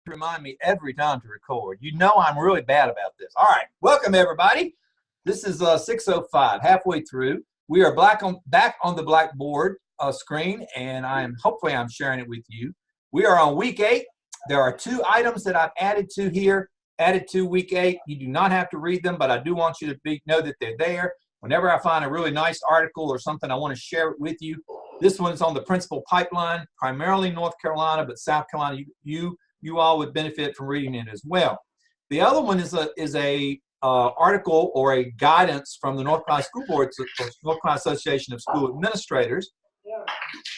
Remind me every time to record. You know I'm really bad about this. All right, welcome everybody. This is 6:05, halfway through. We are back on the Blackboard screen, and hopefully I'm sharing it with you. We are on week 8. There are 2 items that I've added to here, added to week 8. You do not have to read them, but I do want you to know that they're there. Whenever I find a really nice article or something, I want to share it with you. This one's on the principal pipeline, primarily North Carolina, but South Carolina, you all would benefit from reading it as well. The other one is a article or a guidance from the North Carolina School Board, North Carolina Association of School Administrators,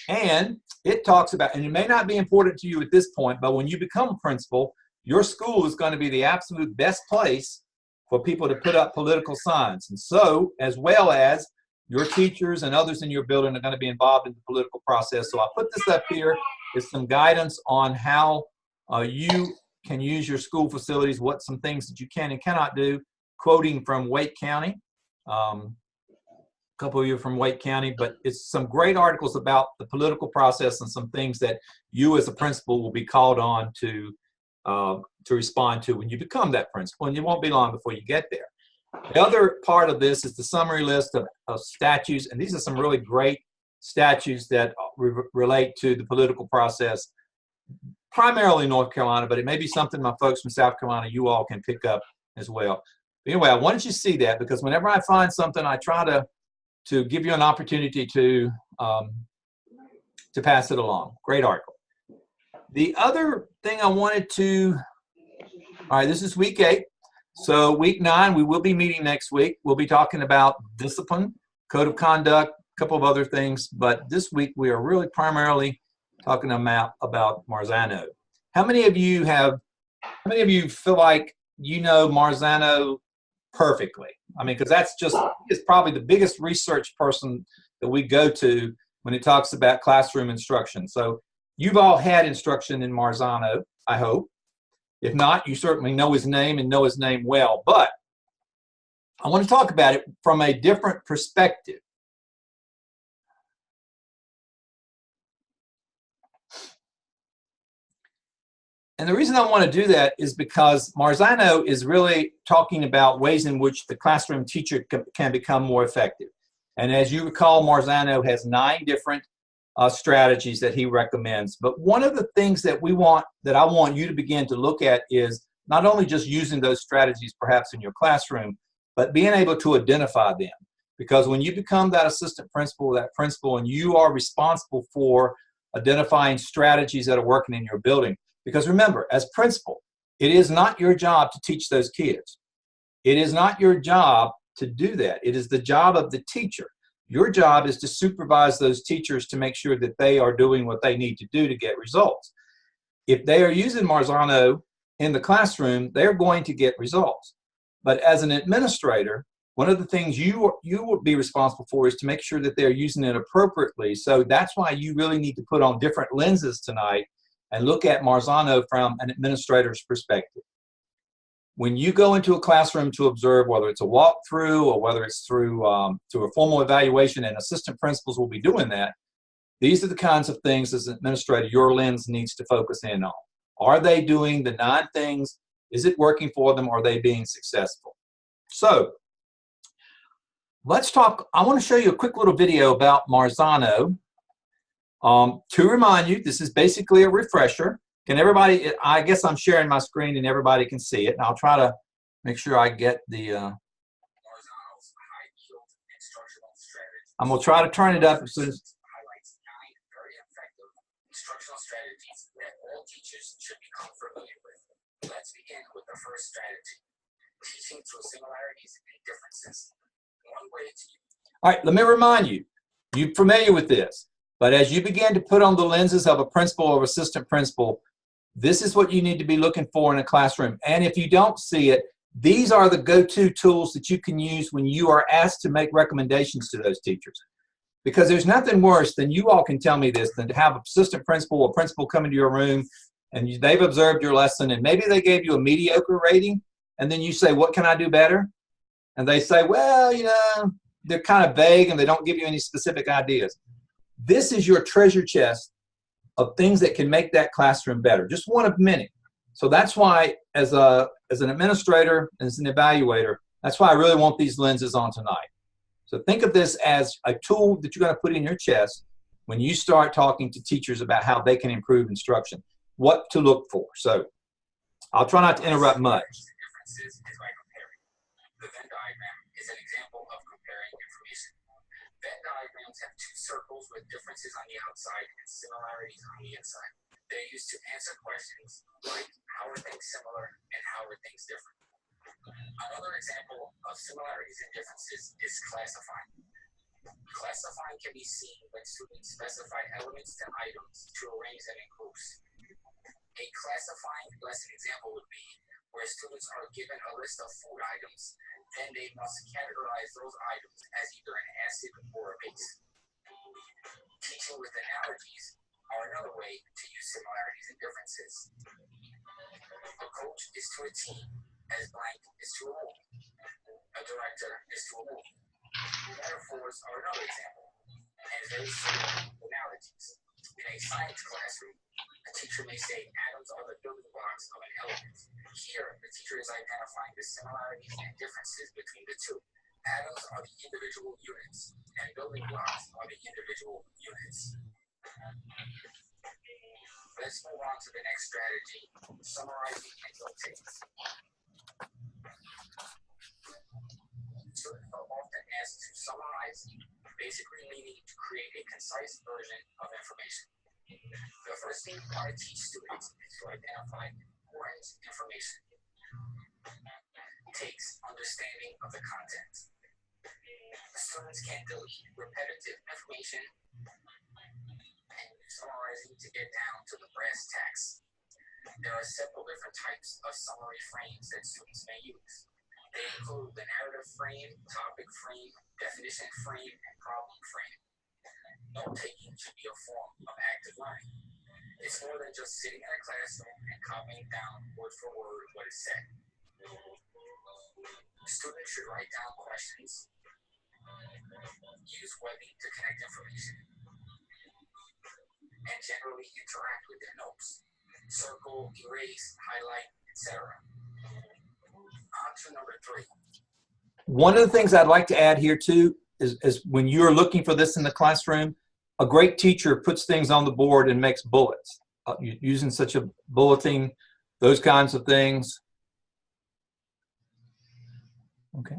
and it talks about, and it may not be important to you at this point, but when you become a principal, your school is going to be the absolute best place for people to put up political signs, and so as well as your teachers and others in your building are going to be involved in the political process. So I put this up here as some guidance on how you can use your school facilities, what some things that you can and cannot do, quoting from Wake County. A couple of you are from Wake County, but it's some great articles about the political process and some things that you as a principal will be called on to respond to when you become that principal, and it won't be long before you get there. The other part of this is the summary list of statutes, and these are some really great statutes that relate to the political process, primarily North Carolina, but it may be something my folks from South Carolina, you all can pick up as well. But anyway, I wanted you to see that because whenever I find something, I try to give you an opportunity to pass it along. Great article. The other thing I wanted to, all right, this is week 8. So week 9, we will be meeting next week. We'll be talking about discipline, code of conduct, a couple of other things, but this week we are really primarily talking about Marzano. How many of you feel like you know Marzano perfectly? I mean, because that's it's probably the biggest research person that we go to when it talks about classroom instruction. So you've all had instruction in Marzano, I hope. If not, you certainly know his name and know his name well. But I want to talk about it from a different perspective. And the reason I want to do that is because Marzano is really talking about ways in which the classroom teacher can become more effective. And as you recall, Marzano has 9 different strategies that he recommends. But one of the things that I want you to begin to look at is not only just using those strategies perhaps in your classroom, but being able to identify them. Because when you become that assistant principal, that principal, and you are responsible for identifying strategies that are working in your building. Because remember, as principal, it is not your job to teach those kids. It is not your job to do that. It is the job of the teacher. Your job is to supervise those teachers to make sure that they are doing what they need to do to get results. If they are using Marzano in the classroom, they're going to get results. But as an administrator, one of the things you will be responsible for is to make sure that they're using it appropriately. So that's why you really need to put on different lenses tonight and look at Marzano from an administrator's perspective. When you go into a classroom to observe, whether it's a walkthrough or whether it's through a formal evaluation, and assistant principals will be doing that, these are the kinds of things as an administrator your lens needs to focus in on. Are they doing the 9 things? Is it working for them? Are they being successful? So let's talk. I want to show you a quick little video about Marzano. To remind you, this is basically a refresher. Can everybody, I guess I'm sharing my screen and everybody can see it, and I'll try to make sure I get the, I'm going to try to turn it up as soon as. Highlights 9 very effective instructional strategies that all teachers should become familiar with. Let's begin with the first strategy, teaching through similarities and differences. One way to. All right, let me remind you, you're familiar with this. But as you begin to put on the lenses of a principal or assistant principal, this is what you need to be looking for in a classroom. And if you don't see it, these are the go-to tools that you can use when you are asked to make recommendations to those teachers. Because there's nothing worse than, you all can tell me this, than to have an assistant principal or principal come into your room and they've observed your lesson and maybe they gave you a mediocre rating, and then you say, what can I do better? And they say, well, you know, they're kind of vague and they don't give you any specific ideas. This is your treasure chest of things that can make that classroom better. Just one of many. So that's why, as an administrator, as an evaluator, that's why I really want these lenses on tonight. So think of this as a tool that you're going to put in your chest when you start talking to teachers about how they can improve instruction, what to look for. So I'll try not to interrupt much. Differences is by comparing. The Venn diagram is an example of comparing information. Venn diagrams have two circles with differences on the outside and similarities on the inside. They're used to answer questions like how are things similar and how are things different. Another example of similarities and differences is classifying. Classifying can be seen when students specify elements to items to arrange them in groups. A classifying lesson example would be where students are given a list of food items, then they must categorize those items as either an acid or a base. Teaching with analogies are another way to use similarities and differences. A coach is to a team as blank is to a movie. A director is to a movie. Metaphors are another example, and very similar analogies. In a science classroom, a teacher may say atoms are the building blocks of an element. Here, the teacher is identifying the similarities and differences between the two. Atoms are the individual units, and building blocks are the individual units. Let's move on to the next strategy, summarizing and notating. Students are often asked to summarize, basically meaning to create a concise version of information. The first thing you want to teach students is to identify important information. It takes understanding of the content. Students can delete repetitive information and use summarizing to get down to the brass tacks. There are several different types of summary frames that students may use. They include the narrative frame, topic frame, definition frame, and problem frame. Note-taking should be a form of active learning. It's more than just sitting in a classroom and copying down word for word what is said. Students should write down questions, use webbing to connect information, and generally interact with their notes. Circle, erase, highlight, etc. On to number 3. One of the things I'd like to add here too is when you're looking for this in the classroom, a great teacher puts things on the board and makes bullets. Using such a bulletin, those kinds of things. Okay.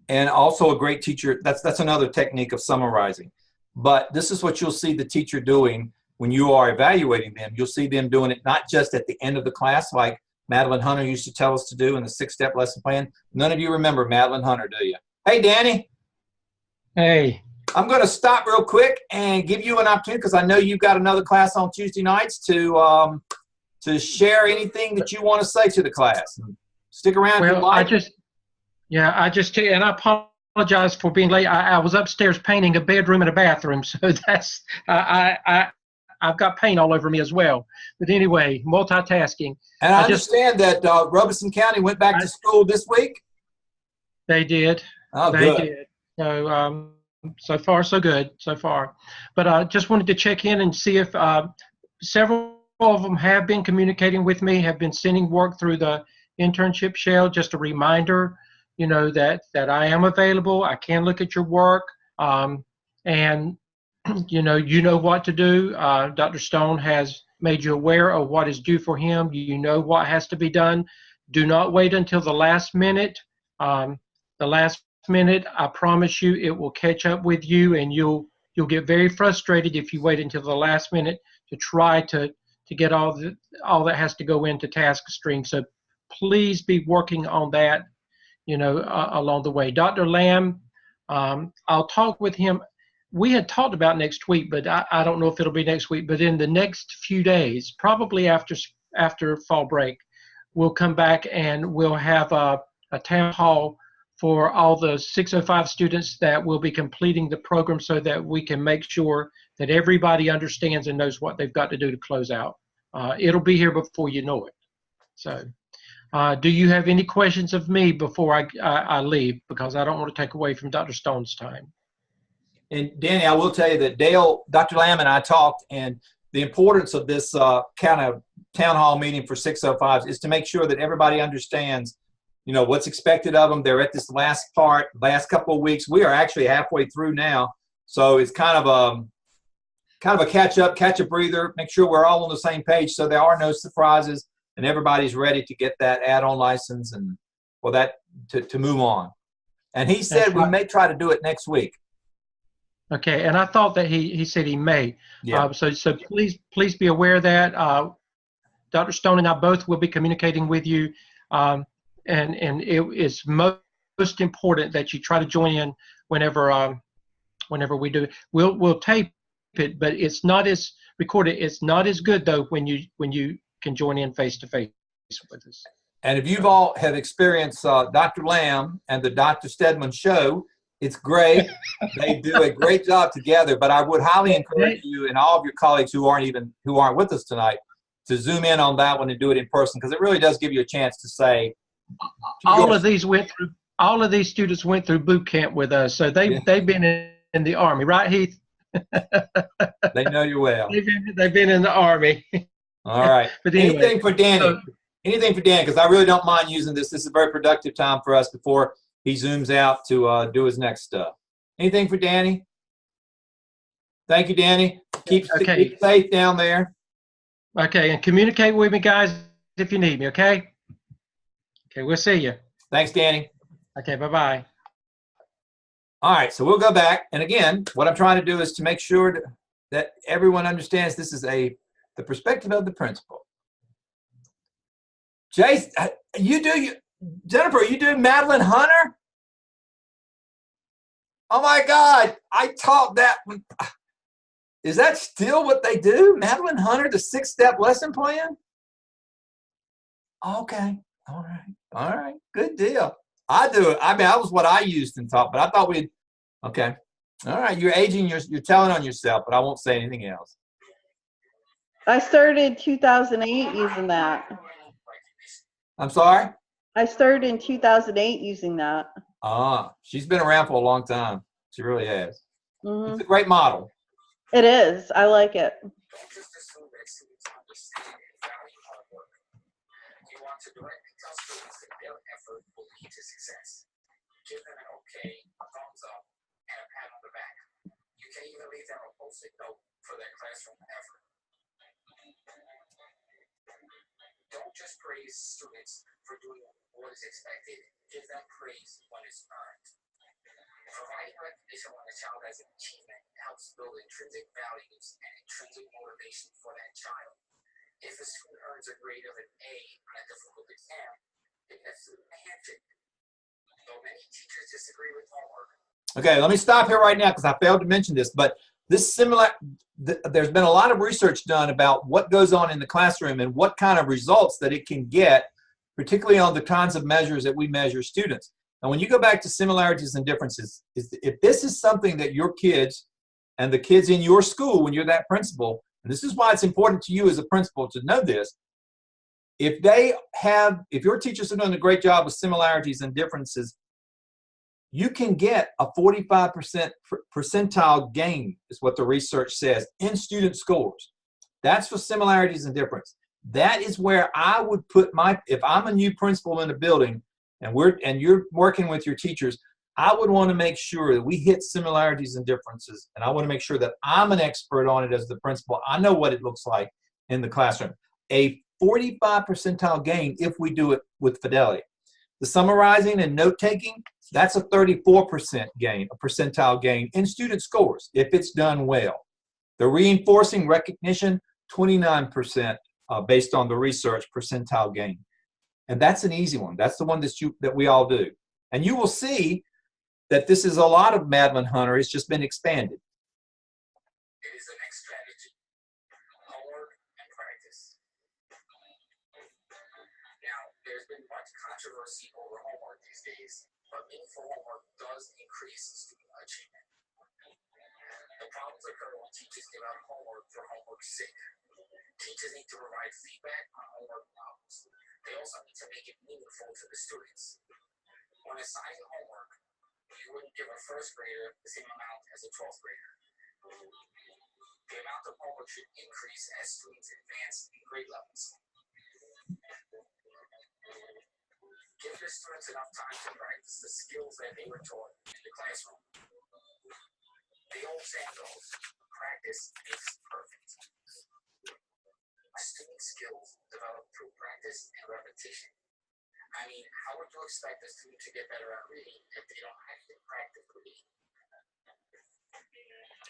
And also a great teacher, that's another technique of summarizing. But this is what you'll see the teacher doing when you are evaluating them. You'll see them doing it not just at the end of the class like Madeline Hunter used to tell us to do in the 6-step lesson plan. None of you remember Madeline Hunter, do you? Hey, Danny. Hey. I'm going to stop real quick and give you an opportunity because I know you've got another class on Tuesday nights to share anything that you want to say to the class. Stick around. Well, I just and I apologize for being late. I was upstairs painting a bedroom and a bathroom, so that's I've got paint all over me as well. But anyway, multitasking. And I understand that Robeson County went back to school this week. They did. Oh, they good. did. So so far so good so far. But I just wanted to check in and see if several of them have been communicating with me, have been sending work through the internship shell. Just a reminder, you know, that I am available. I can look at your work, and you know what to do. Dr. Stone has made you aware of what is due for him. You know what has to be done. Do not wait until the last minute. The last minute, I promise you, it will catch up with you, and you'll get very frustrated if you wait until the last minute to try to get all that has to go into task stream. So please be working on that, you know, along the way. Dr. Lamb, I'll talk with him. We had talked about next week, but I don't know if it'll be next week. But in the next few days, probably after fall break, we'll come back and we'll have a town hall for all the 605 students that will be completing the program so that we can make sure that everybody understands and knows what they've got to do to close out. It'll be here before you know it. So do you have any questions of me before I leave? Because I don't want to take away from Dr. Stone's time. And Danny, I will tell you that Dr. Lamb and I talked, and the importance of this kind of town hall meeting for 605s is to make sure that everybody understands, you know, what's expected of them. They're at this last couple of weeks. We are actually halfway through now, so it's kind of a catch a breather, make sure we're all on the same page so there are no surprises and everybody's ready to get that add-on license and for that to move on. And he said we may try to do it next week. Okay, and I thought that he said he may. Yeah. So please be aware of that. Dr. Stone and I both will be communicating with you, and it is most important that you try to join in whenever we do it. We'll tape it, but it's not as recorded. It's not as good though when you can join in face to face with us. And if you've all have experienced Dr. Lamb and the Dr. Stedman show, it's great. They do a great job together, but I would highly encourage you and all of your colleagues who aren't with us tonight to zoom in on that one and do it in person, because it really does give you a chance to say. All of these students went through boot camp with us, so they've been in the Army, right, Heath? They know you well. They've been in the Army. All right. But anyway, anything for Danny, because I really don't mind using this. This is a very productive time for us before he zooms out to do his next stuff. Anything for Danny? Thank you, Danny. Keep safe down there. Okay, and communicate with me, guys, if you need me, okay? Okay, we'll see you. Thanks, Danny. Okay, bye-bye. All right, so we'll go back. And again, what I'm trying to do is to make sure that everyone understands this is the perspective of the principal. Jace, Jennifer, you do Madeline Hunter? Oh my God, I taught that. Is that still what they do? Madeline Hunter, the 6-step lesson plan? Okay, all right, good deal. I do it. I mean, that was what I used and taught, but I thought okay. All right, you're aging, you're telling on yourself, but I won't say anything else. I started 2008 using that. I'm sorry? I started in 2008 using that. She's been around for a long time. She really has. Mm-hmm. It's a great model. It is. I like it. You want to directly tell students that their effort will lead to success. Give them an okay, a thumbs up, and a pat on the back. You can even leave them a post-it note for their classroom effort. Don't just praise students for doing what is expected. Give them praise when it's earned. Providing recognition when a child has an achievement helps build intrinsic values and intrinsic motivation for that child. If a student earns a grade of an A on a difficult exam, give that student a handshake. Though many teachers disagree with homework. Okay, let me stop here right now because I failed to mention this, but there's been a lot of research done about what goes on in the classroom and what kind of results that it can get, particularly on the kinds of measures that we measure students. And when you go back to similarities and differences, if this is something that your kids and the kids in your school, when you're that principal, and this is why it's important to you as a principal to know this, if your teachers are doing a great job with similarities and differences, you can get a 45% percentile gain, is what the research says, in student scores. That's for similarities and difference. That is where I would put if I'm a new principal in a building and you're working with your teachers, I would want to make sure that we hit similarities and differences, and I want to make sure that I'm an expert on it as the principal. I know what it looks like in the classroom. A 45 percentile gain if we do it with fidelity. The summarizing and note-taking, that's a 34% gain, a percentile gain in student scores if it's done well. The reinforcing recognition, 29% based on the research percentile gain. And that's an easy one. That's the one that we all do. And you will see that this is a lot of Madeline Hunter. It's just been expanded. It is the next strategy. Homework and practice. Now, there's been much controversy over homework these days, but meaningful homework does increase student achievement. The problems occur when teachers give out homework for homework's sake. Teachers need to provide feedback on homework problems. They also need to make it meaningful to the students. When assigning homework, you wouldn't give a first grader the same amount as a 12th grader. The amount of homework should increase as students advance in grade levels. Give your students enough time to practice the skills that they were taught in the classroom. The old saying goes, practice makes perfect. Student skills develop through practice and repetition. I mean, how would you expect a student to get better at reading if they don't actually practice reading?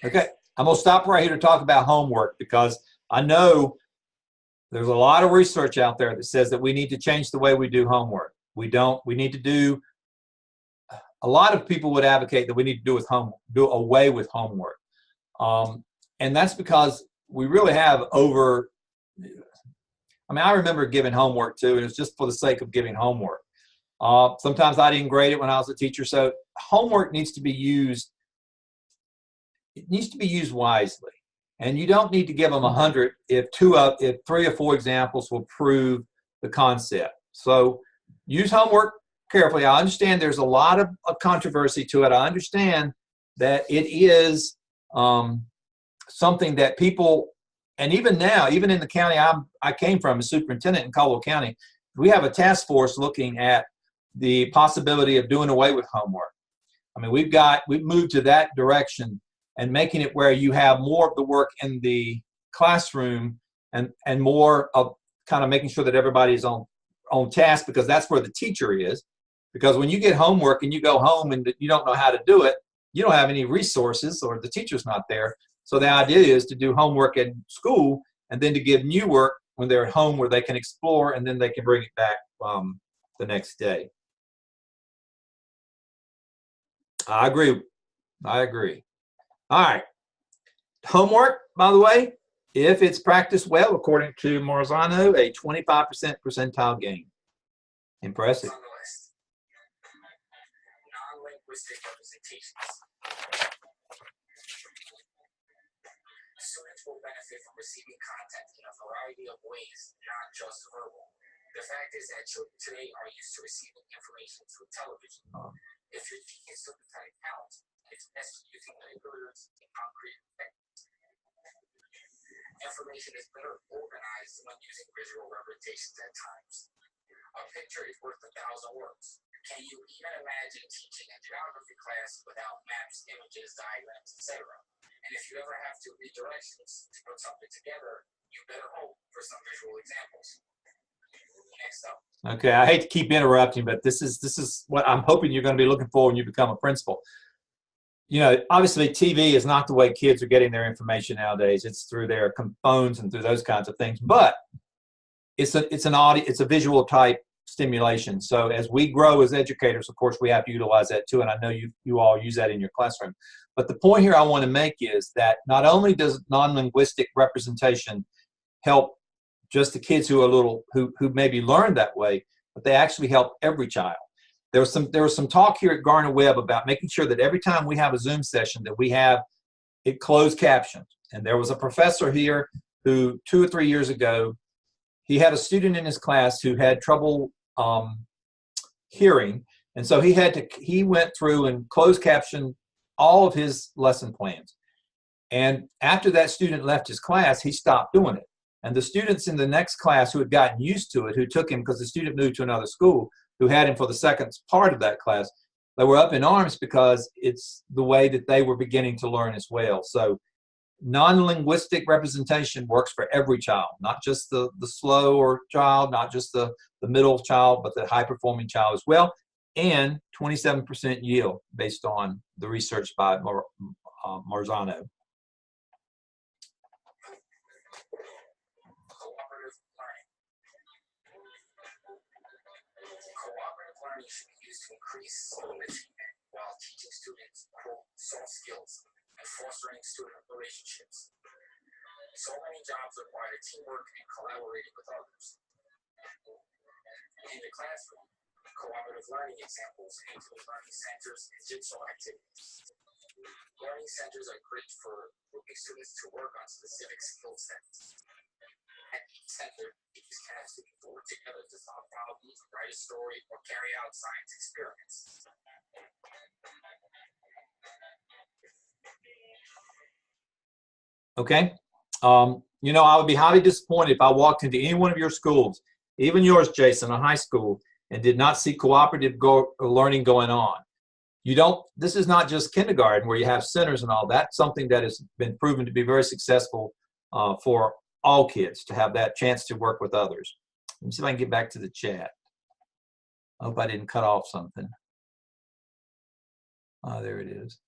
Okay, I'm going to stop right here to talk about homework because I know there's a lot of research out there that says that we need to change the way we do homework. We need to do, a lot of people would advocate that we need to do away with homework. And that's because we really have I remember giving homework too, and it was just for the sake of giving homework. Sometimes I didn't grade it when I was a teacher, so homework needs to be used. It needs to be used wisely, and you don't need to give them 100 if 3 or 4 examples will prove the concept. So use homework carefully. I understand there's a lot of controversy to it. I understand that it is something that people, and even now, even in the county I came from, as superintendent in Caldwell County, we have a task force looking at the possibility of doing away with homework. I mean, we've moved to that direction and making it where you have more of the work in the classroom and more of kind of making sure that everybody's on task, because that's where the teacher is. Because when you get homework and you go home and you don't know how to do it, you don't have any resources or the teacher's not there. So the idea is to do homework at school and then to give new work when they're at home where they can explore and then they can bring it back the next day. I agree. All right. Homework, by the way, if it's practiced well, according to Marzano, a 25% percentile gain. Impressive. Non-linguistic representations. Students will benefit from receiving content in a variety of ways, not just verbal. The fact is that children today are used to receiving information through television. If you're teaching students how to count, it's best using manipulatives and concrete techniques. Information is better organized when using visual representations at times. A picture is worth 1,000 words. Can you even imagine teaching a geography class without maps, images, diagrams, etc.? And if you ever have to read directions to put something together, you better hope for some visual examples. Next up. Okay, I hate to keep interrupting, but this is what I'm hoping you're going to be looking for when you become a principal. You know, obviously TV is not the way kids are getting their information nowadays. It's through their phones and through those kinds of things. But it's a visual type stimulation. So as we grow as educators, of course, we have to utilize that too. And I know you all use that in your classroom. But the point here I want to make is that not only does non-linguistic representation help just the kids who maybe learn that way, but they actually help every child. There was some talk here at Garner Webb about making sure that every time we have a Zoom session that we have it closed captioned. And there was a professor here who 2 or 3 years ago, he had a student in his class who had trouble hearing, and so he went through and closed captioned all of his lesson plans. And after that student left his class, he stopped doing it. And the students in the next class who had gotten used to it, who took him because the student moved to another school, who had him for the second part of that class, they were up in arms because it's the way that they were beginning to learn as well. So non-linguistic representation works for every child, not just the slower child, not just the middle child, but the high-performing child as well, and 27% yield based on the research by Marzano. Cooperative learning should be used to increase skill achievement while teaching students soft skills and fostering student relationships. So many jobs require teamwork and collaborating with others. In the classroom, cooperative learning examples include learning centers and jigsaw activities. Learning centers are great for grouping students to work on specific skill sets. At each center, teachers can have students work together to solve problems, write a story, or carry out science experiments. Okay? You know, I would be highly disappointed if I walked into any one of your schools, even yours, Jason, a high school, and did not see cooperative learning going on. You don't, this is not just kindergarten where you have centers and all that. Something that has been proven to be very successful for all kids to have that chance to work with others. Let me see if I can get back to the chat. I hope I didn't cut off something. There it is.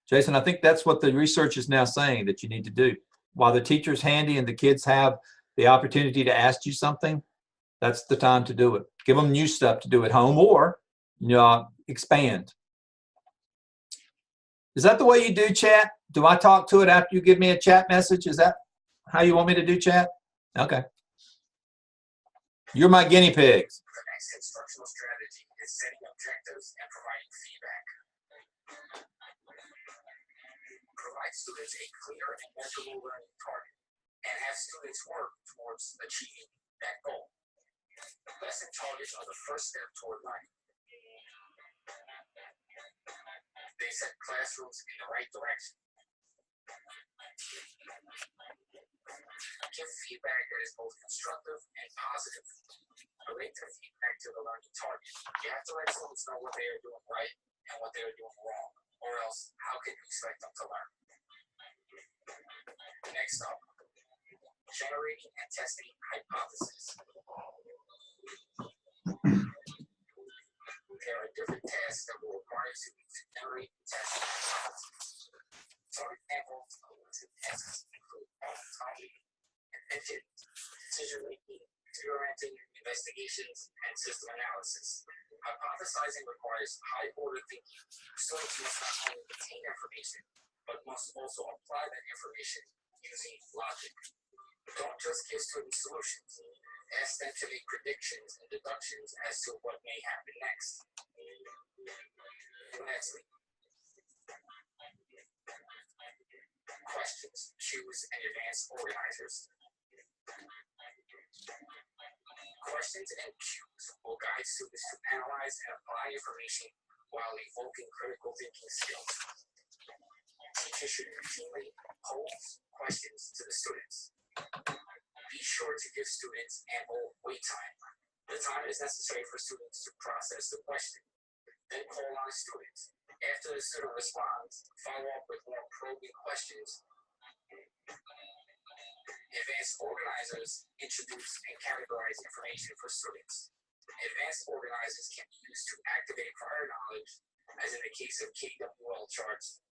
Jason, I think that's what the research is now saying that you need to do. While the teacher's handy and the kids have the opportunity to ask you something, that's the time to do it. Give them new stuff to do at home, or expand. Is that the way you do chat? Do I talk to it after you give me a chat message? Is that how you want me to do chat? Okay. You're my guinea pigs. The next instructional strategy is setting objectives and providing feedback. Provide students a clear and measurable learning target and have students work towards achieving that goal. Lesson targets are the first step toward learning. They set classrooms in the right direction. Give feedback that is both constructive and positive. Relate the feedback to the learning target. You have to let students know what they are doing right and what they are doing wrong, or else how can you expect them to learn? Next up, generating and testing hypotheses. There are different tasks that will require students to generate and test hypotheses. For example, tasks include time, invention, decision making, experimenting, investigations, and system analysis. Hypothesizing requires high order thinking. Students must not only obtain information, but must also apply that information using logic. Don't just give students solutions. Ask them to make predictions and deductions as to what may happen next. And lastly, questions, cues, and advanced organizers. Questions and cues will guide students to analyze and apply information while evoking critical thinking skills. Teachers should routinely pose questions to the students. Be sure to give students ample wait time. The time is necessary for students to process the question. Then call on students. After the student responds, follow up with more probing questions. Advanced organizers introduce and categorize information for students. Advanced organizers can be used to activate prior knowledge, as in the case of KWL charts.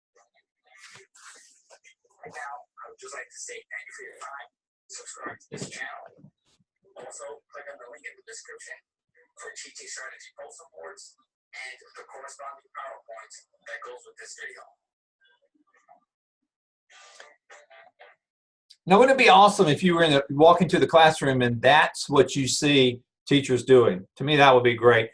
Right now, I would just like to say thank you for your time. Subscribe to this channel. Also, click on the link in the description for teaching strategy poster boards and the corresponding PowerPoint that goes with this video. Now, wouldn't it be awesome if you were walk into the classroom and that's what you see teachers doing? To me, that would be great.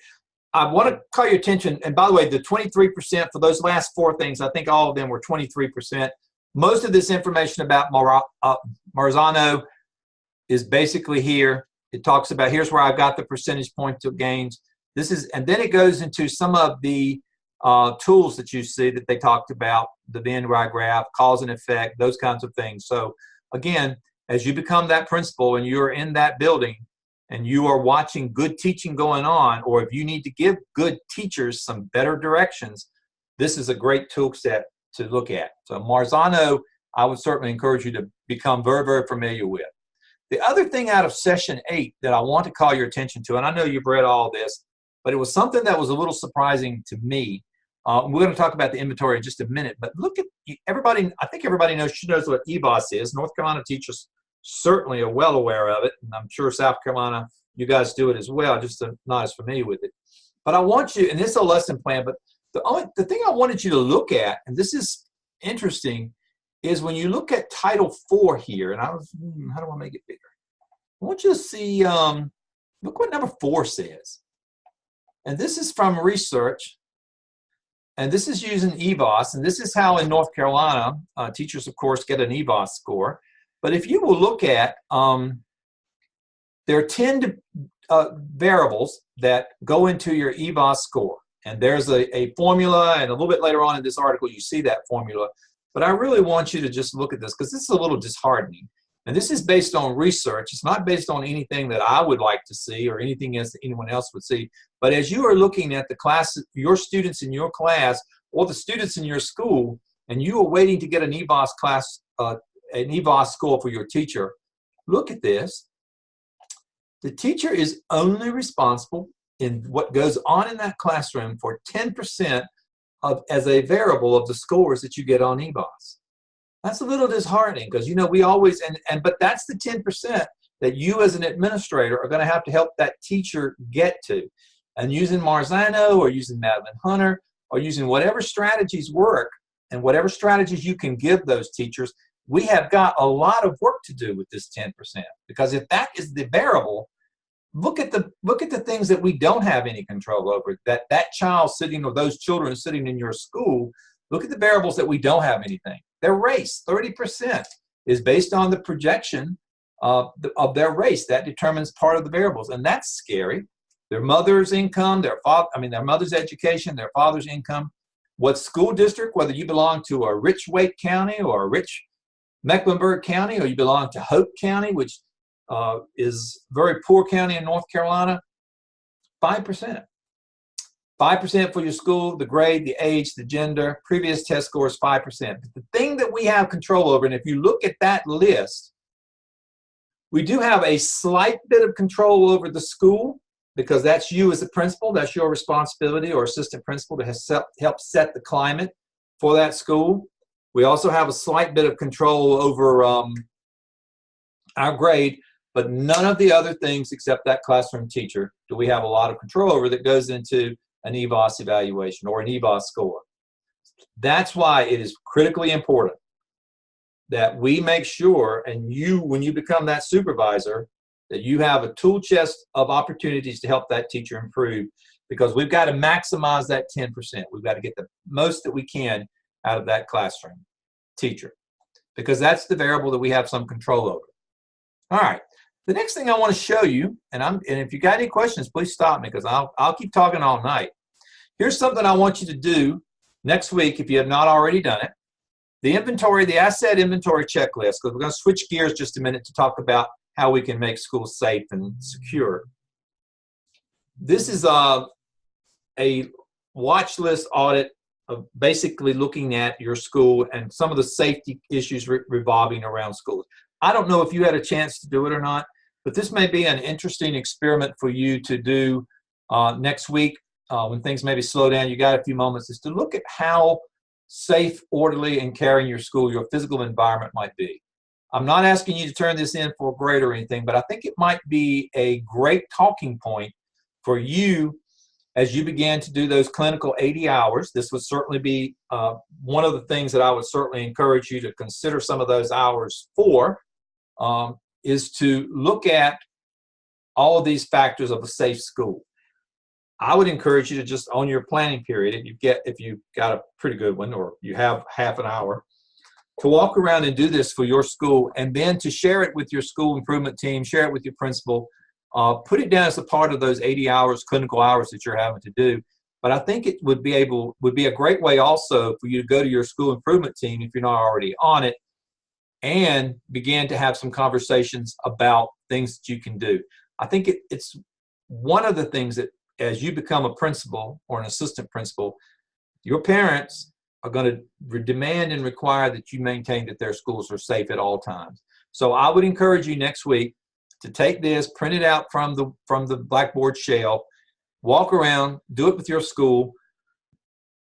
I want to call your attention, and by the way, the 23%, for those last four things, I think all of them were 23%. Most of this information about Marzano is basically here. It talks about, here's where I've got the percentage points of gains. This is, and then it goes into some of the tools that you see that they talked about, the Venn diagram, cause and effect, those kinds of things. So again, as you become that principal and you're in that building and you are watching good teaching going on, or if you need to give good teachers some better directions, this is a great tool set to look at. So Marzano, I would certainly encourage you to become very, very familiar with. The other thing out of session 8 that I want to call your attention to, and I know you've read all this, but it was something that was a little surprising to me. We're going to talk about the inventory in just a minute, but look at everybody. I think everybody knows what EBOS is. North Carolina teachers certainly are well aware of it, and I'm sure South Carolina, you guys do it as well, just not as familiar with it. But I want you, and this is a lesson plan, but the thing I wanted you to look at, and this is interesting, is when you look at Title 4 here, and how do I make it bigger? I want you to see, look what number 4 says. And this is from research, and this is using EBOS, and this is how in North Carolina, teachers, of course, get an EBOS score. But if you will look at, there are 10 variables that go into your EBOS score. And there's a formula, and a little bit later on in this article, you see that formula. But I really want you to just look at this because this is a little disheartening. And this is based on research. It's not based on anything that I would like to see or anything else that anyone else would see. But as you are looking at the class, your students in your class or the students in your school, and you are waiting to get an EVOS class, an EVOS score for your teacher, look at this. The teacher is only responsible in what goes on in that classroom for 10% as a variable of the scores that you get on EVOS. That's a little disheartening because, you know, we always, but that's the 10% that you as an administrator are going to have to help that teacher get to. And using Marzano or using Madeline Hunter or using whatever strategies work and whatever strategies you can give those teachers, we have got a lot of work to do with this 10%. Because if that is the variable, look at the things that we don't have any control over. That child sitting or those children sitting in your school, look at the variables that we don't have anything. Their race, 30%, is based on the projection of their race. That determines part of the variables, and that's scary. Their mother's income, their mother's education, their father's income, what school district, whether you belong to a rich Wake County or a rich Mecklenburg County, or you belong to Hope County, which is a very poor county in North Carolina, 5%. 5% for your school, the grade, the age, the gender, previous test score is 5%. But the thing that we have control over, and if you look at that list, we do have a slight bit of control over the school because that's you as a principal, that's your responsibility, or assistant principal to help set the climate for that school. We also have a slight bit of control over our grade, but none of the other things except that classroom teacher do we have a lot of control over that goes into an EVOS evaluation or an EVOS score. That's why it is critically important that we make sure, and you, when you become that supervisor, that you have a tool chest of opportunities to help that teacher improve, because we've got to maximize that 10%. We've got to get the most that we can out of that classroom teacher, because that's the variable that we have some control over. All right. The next thing I want to show you, and if you got any questions, please stop me because I'll keep talking all night. Here's something I want you to do next week if you have not already done it. The asset inventory checklist, because we're going to switch gears just a minute to talk about how we can make schools safe and secure. This is a watch list audit of basically looking at your school and some of the safety issues revolving around schools. I don't know if you had a chance to do it or not, but this may be an interesting experiment for you to do next week when things maybe slow down. You got a few moments, is to look at how safe, orderly, and caring your school, your physical environment might be. I'm not asking you to turn this in for a grade or anything, but I think it might be a great talking point for you as you begin to do those clinical 80 hours. This would certainly be one of the things that I would certainly encourage you to consider some of those hours for, is to look at all of these factors of a safe school. I would encourage you to just, on your planning period, if you've got a pretty good one or you have half an hour, to walk around and do this for your school, and then to share it with your school improvement team, share it with your principal, put it down as a part of those 80 hours, clinical hours that you're having to do. But I think it would be a great way also for you to go to your school improvement team, if you're not already on it, and begin to have some conversations about things that you can do. I think it's one of the things that, as you become a principal or an assistant principal, your parents are going to demand and require that you maintain that their schools are safe at all times. So I would encourage you next week to take this, print it out from the Blackboard shell, walk around, do it with your school,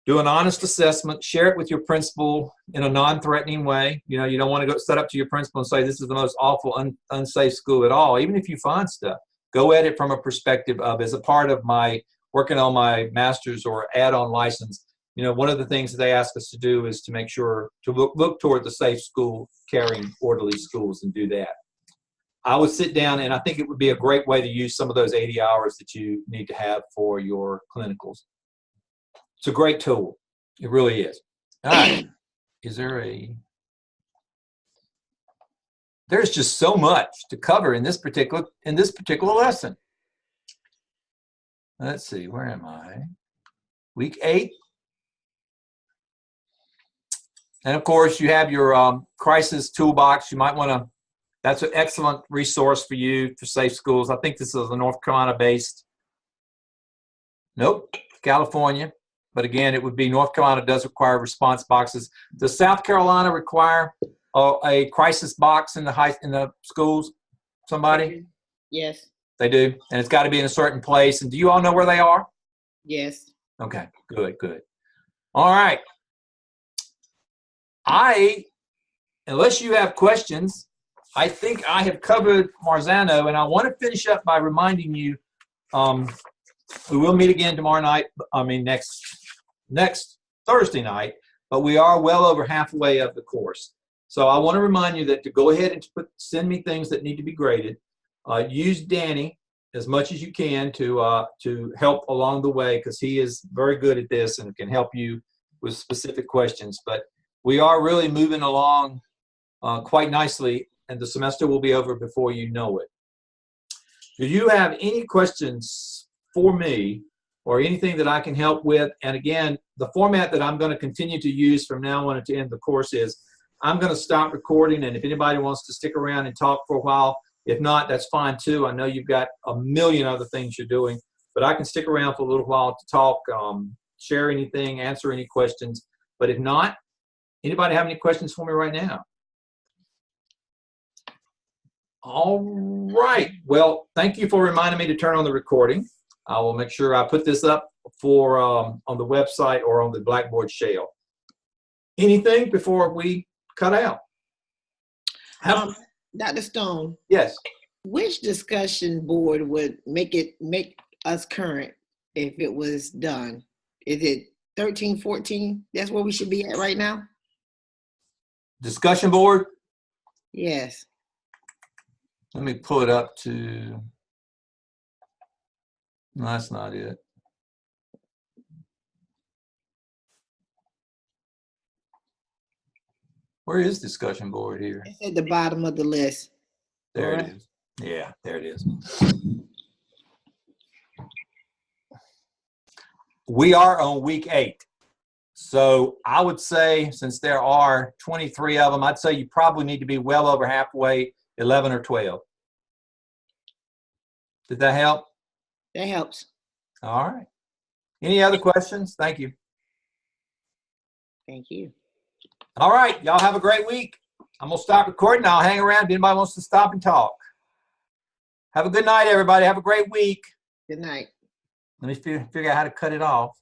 do an honest assessment, share it with your principal in a non-threatening way. You know, you don't want to go set up to your principal and say, this is the most awful, unsafe school at all. Even if you find stuff, go at it from a perspective of, as a part of my working on my master's or add-on license, you know, one of the things that they ask us to do is to make sure to look toward the safe school, caring, orderly schools, and do that. I would sit down, and I think it would be a great way to use some of those 80 hours that you need to have for your clinicals. It's a great tool. It really is. All right. There's just so much to cover in this particular lesson. Let's see, where am I? Week 8. And of course, you have your crisis toolbox. You might want to, that's an excellent resource for you for safe schools. I think this is a North Carolina based. Nope, California. But again, it would be North Carolina does require response boxes. Does South Carolina require a crisis box in the schools? Somebody? Yes. They do, and it's got to be in a certain place. And do you all know where they are? Yes. Okay, good, good. All right. Unless you have questions, I think I have covered Marzano, and I want to finish up by reminding you, we will meet again tomorrow night. I mean, next Thursday night, but we are well over halfway of the course. So I want to remind you that to go ahead and send me things that need to be graded. Use Danny as much as you can to help along the way, because he is very good at this and can help you with specific questions. But we are really moving along quite nicely, and the semester will be over before you know it. Do you have any questions for me or anything that I can help with? And again, the format that I'm going to continue to use from now on to end the course is I'm going to stop recording, and if anybody wants to stick around and talk for a while, if not, that's fine too. I know you've got a million other things you're doing, but I can stick around for a little while to talk, share anything, answer any questions. But if not, anybody have any questions for me right now? All right. Well, thank you for reminding me to turn on the recording. I will make sure I put this up for on the website or on the Blackboard shell. Anything before we cut out? Dr. Stone. Yes. Which discussion board would make us current if it was done? Is it 13, 14? That's where we should be at right now? Discussion board? Yes. Let me pull it up to, no, that's not it. Where is discussion board here? It's at the bottom of the list. There Right. it is. Yeah, there it is. We are on week 8. So I would say, since there are 23 of them, I'd say you probably need to be well over halfway, 11 or 12. Did that help? That helps. All right. Any other questions? Thank you. Thank you. All right. Y'all have a great week. I'm going to stop recording. I'll hang around if anybody wants to stop and talk. Have a good night, everybody. Have a great week. Good night. Let me figure out how to cut it off.